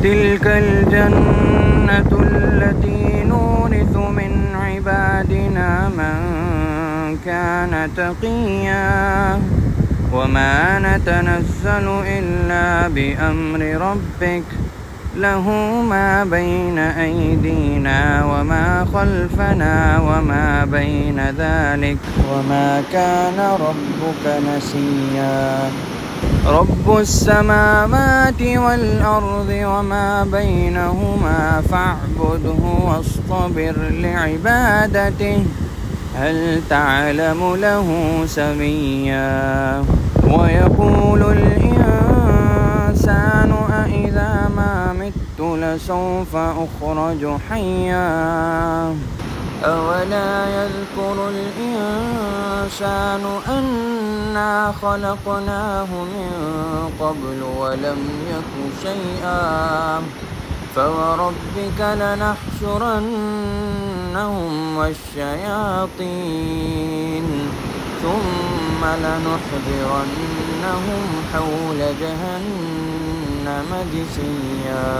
تلك الجنة التي نورث من عبادنا من كان تقيا وما نتنزل إلا بأمر ربك له ما بين أيدينا وما خلفنا وما بين ذلك وما كان ربك نسيا رب السماوات والأرض وما بينهما فاعبده واصطبر لعبادته هل تعلم له سميا ويقول الإنسان أإذا ما مت لسوف أخرج حيا أولا يذكر الإنسان أنا خلقناه من قبل ولم يك شيئا فوربك لنحشرنهم والشياطين ثم لنحضرنهم حول جهنم جثيا